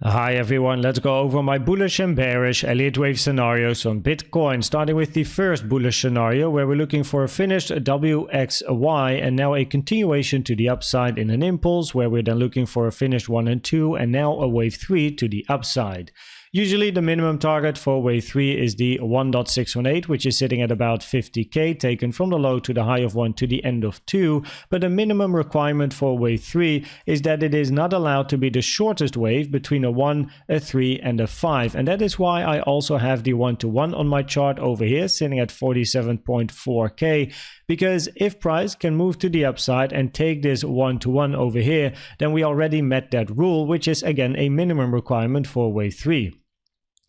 Hi everyone, let's go over my bullish and bearish Elliott Wave scenarios on Bitcoin, starting with the first bullish scenario where we're looking for a finished WXY and now a continuation to the upside in an impulse where we're then looking for a finished 1 and 2 and now a wave 3 to the upside. Usually the minimum target for wave 3 is the 1.618, which is sitting at about 50k, taken from the low to the high of 1 to the end of 2. But the minimum requirement for wave 3 is that it is not allowed to be the shortest wave between a 1, a 3 and a 5. And that is why I also have the 1-to-1 on my chart over here, sitting at 47.4k. Because if price can move to the upside and take this 1-to-1 over here, then we already met that rule, which is again a minimum requirement for wave 3.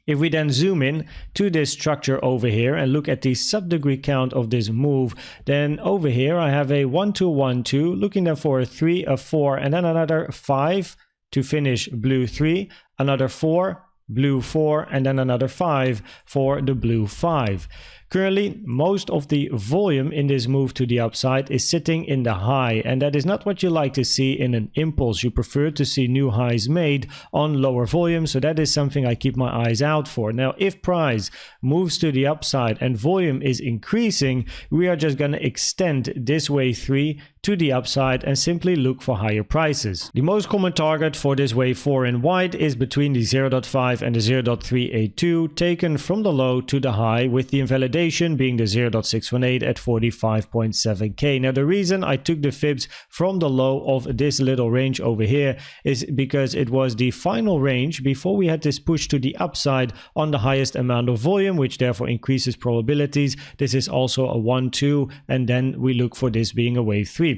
If we then zoom in to this structure over here and look at the sub-degree count of this move, then over here I have a 1-2-1-2, looking then for a 3, a 4, and then another 5 to finish blue 3, another 4, blue 4, and then another 5 for the blue 5. Currently, most of the volume in this move to the upside is sitting in the high, and that is not what you like to see in an impulse. You prefer to see new highs made on lower volume, so that is something I keep my eyes out for. Now, if price moves to the upside and volume is increasing, we are just going to extend this wave 3 to the upside and simply look for higher prices. The most common target for this wave 4 in white is between the 0.5 and the 0.382, taken from the low to the high, with the invalidation being the 0.618 at 45.7k. Now the reason I took the fibs from the low of this little range over here is because it was the final range before we had this push to the upside on the highest amount of volume, which therefore increases probabilities. This is also a 1-2, and then we look for this being a wave 3.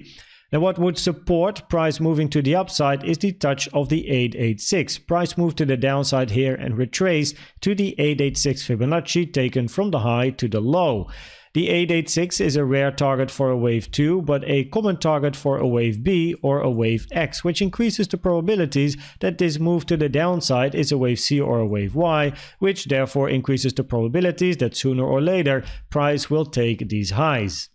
Now what would support price moving to the upside is the touch of the 886. Price moved to the downside here and retraced to the 886 Fibonacci, taken from the high to the low. The 886 is a rare target for a wave 2, but a common target for a wave B or a wave X, which increases the probabilities that this move to the downside is a wave C or a wave Y, which therefore increases the probabilities that sooner or later price will take these highs.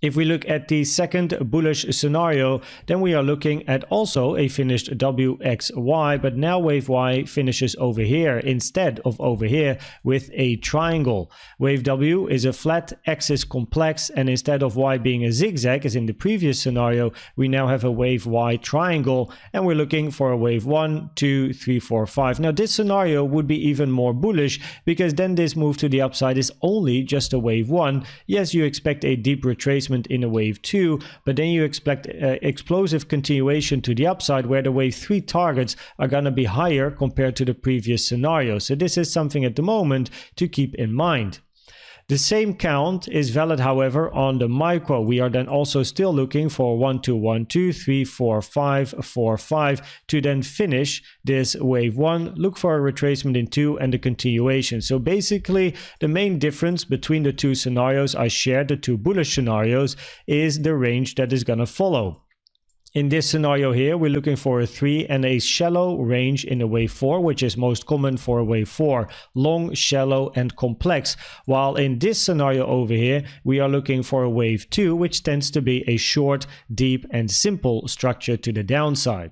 If we look at the second bullish scenario, then we are looking at also a finished WXY, but now wave Y finishes over here instead of over here with a triangle. Wave W is a flat axis complex, and instead of Y being a zigzag as in the previous scenario, we now have a wave Y triangle, and we're looking for a wave 1, 2, 3, 4, 5. Now this scenario would be even more bullish because then this move to the upside is only just a wave 1. Yes, you expect a deep retracement in a wave 2, but then you expect explosive continuation to the upside where the wave 3 targets are going to be higher compared to the previous scenario. So this is something at the moment to keep in mind. The same count is valid, however, on the micro. We are then also still looking for 1, 2, 1, 2, 3, 4, 5, 4, 5 to then finish this wave 1, look for a retracement in 2 and a continuation. So basically, the main difference between the two scenarios I shared, the two bullish scenarios, is the range that is going to follow. In this scenario here, we're looking for a 3 and a shallow range in a wave 4, which is most common for a wave 4, long, shallow, and complex. While in this scenario over here, we are looking for a wave 2, which tends to be a short, deep, and simple structure to the downside.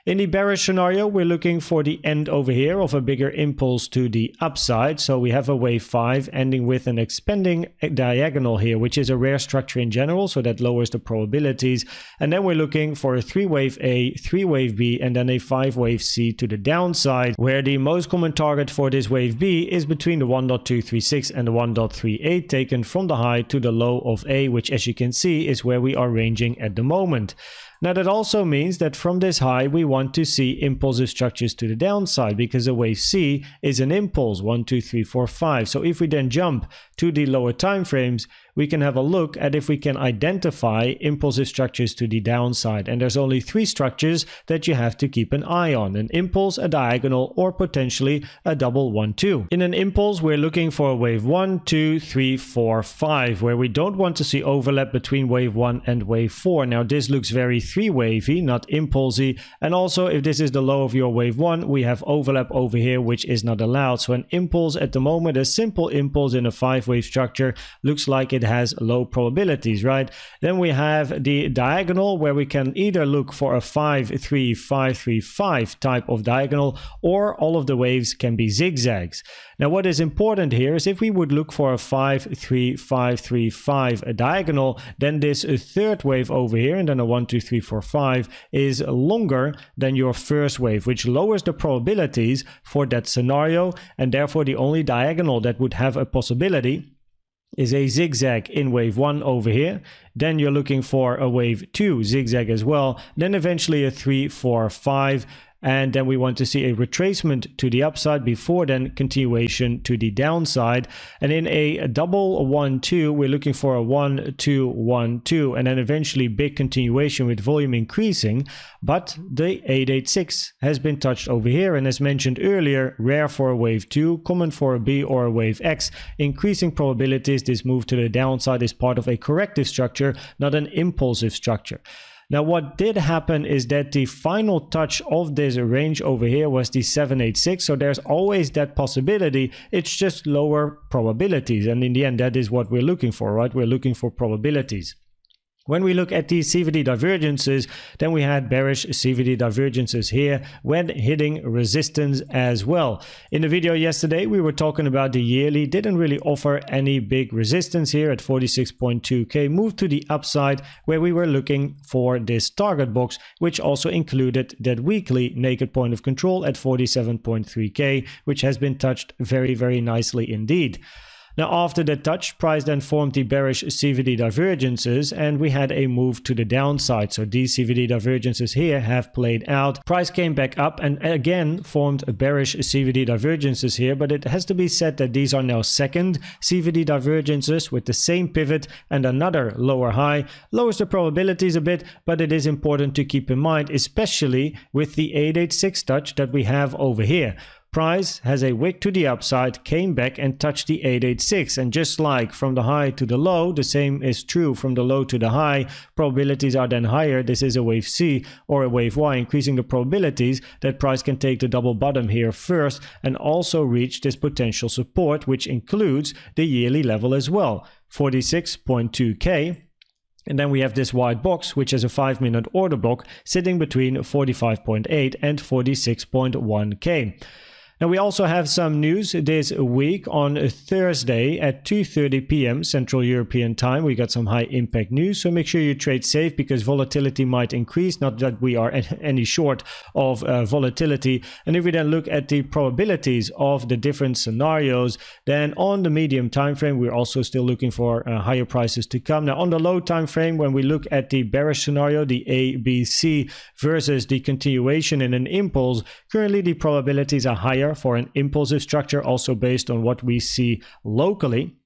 In the bearish scenario, we're looking for the end over here of a bigger impulse to the upside. So we have a wave 5 ending with an expanding diagonal here, which is a rare structure in general, so that lowers the probabilities. And then we're looking for a 3-wave A, 3-wave B, and then a 5-wave C to the downside, where the most common target for this wave B is between the 1.236 and the 1.38, taken from the high to the low of A, which, as you can see, is where we are ranging at the moment. Now that also means that from this high we want to see impulsive structures to the downside, because a wave C is an impulse 1, 2, 3, 4, 5. So if we then jump to the lower time frames, we can have a look at if we can identify impulsive structures to the downside. And there's only 3 structures that you have to keep an eye on: an impulse, a diagonal, or potentially a double 1, 2. In an impulse, we're looking for a wave 1, 2, 3, 4, 5, where we don't want to see overlap between wave 1 and wave 4. Now this looks very 3-wavy, not impulsy. And also, if this is the low of your wave 1, we have overlap over here, which is not allowed. So an impulse at the moment, a simple impulse in a 5 5-wave structure looks like it has low probabilities, right? Then we have the diagonal, where we can either look for a 5-3-5-3-5 type of diagonal, or all of the waves can be zigzags. Now what is important here is if we would look for a 5-3-5-3-5 diagonal, then this third wave over here, and then a 1, 2, 3, 4, 5 is longer than your first wave, which lowers the probabilities for that scenario, and therefore the only diagonal that would have a possibility is a zigzag in wave 1 over here. Then you're looking for a wave 2 zigzag as well, then eventually a 3, 4, 5, and then we want to see a retracement to the upside before then continuation to the downside. And in a double 1-2, we're looking for a 1-2-1-2, and then eventually big continuation with volume increasing. But the 886 has been touched over here, and as mentioned earlier, rare for a wave 2, common for a B or a wave X. Increasing probabilities this move to the downside is part of a corrective structure, not an impulsive structure. Now what did happen is that the final touch of this range over here was the 786, so there's always that possibility, it's just lower probabilities, and in the end that is what we're looking for, right? We're looking for probabilities. When we look at the CVD divergences, then we had bearish CVD divergences here when hitting resistance as well. In the video yesterday, we were talking about the yearly, didn't really offer any big resistance here at 46.2k, moved to the upside where we were looking for this target box, which also included that weekly naked point of control at 47.3k, which has been touched very, very nicely indeed. Now after that touch, price then formed the bearish CVD divergences, and we had a move to the downside. So these CVD divergences here have played out. Price came back up and again formed a bearish CVD divergences here, but it has to be said that these are now second CVD divergences with the same pivot and another lower high. Lowers the probabilities a bit, but it is important to keep in mind, especially with the 886 touch that we have over here. Price has a wick to the upside, came back and touched the 886, and just like from the high to the low, the same is true from the low to the high. Probabilities are then higher. This is a wave C or a wave Y, increasing the probabilities that price can take the double bottom here first and also reach this potential support, which includes the yearly level as well, 46.2k. And then we have this white box, which is a 5-minute order block sitting between 45.8 and 46.1k. Now we also have some news this week. On Thursday at 2:30 p.m. Central European time, we got some high impact news, so make sure you trade safe because volatility might increase, not that we are any short of volatility. And if we then look at the probabilities of the different scenarios, then on the medium time frame we're also still looking for higher prices to come. Now on the low time frame, when we look at the bearish scenario, the ABC versus the continuation in an impulse, currently the probabilities are higher for an impulsive structure, also based on what we see locally.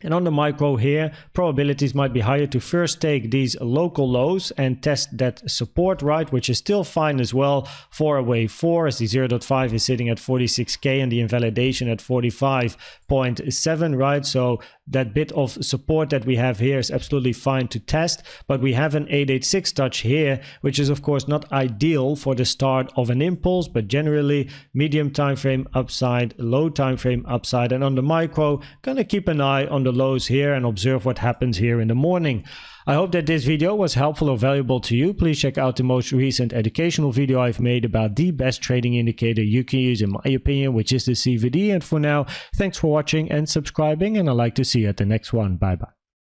And on the micro here, probabilities might be higher to first take these local lows and test that support, right, which is still fine as well for a wave 4, as the 0.5 is sitting at 46k and the invalidation at 45.7, right? So that bit of support that we have here is absolutely fine to test, but we have an 886 touch here, which is of course not ideal for the start of an impulse, but generally medium time frame upside, low time frame upside. And on the micro, gonna keep an eye on the lows here and observe what happens here in the morning. I hope that this video was helpful or valuable to you. Please check out the most recent educational video I've made about the best trading indicator you can use in my opinion, which is the CVD. And for now, thanks for watching and subscribing, and I'd like to see you at the next one. Bye bye.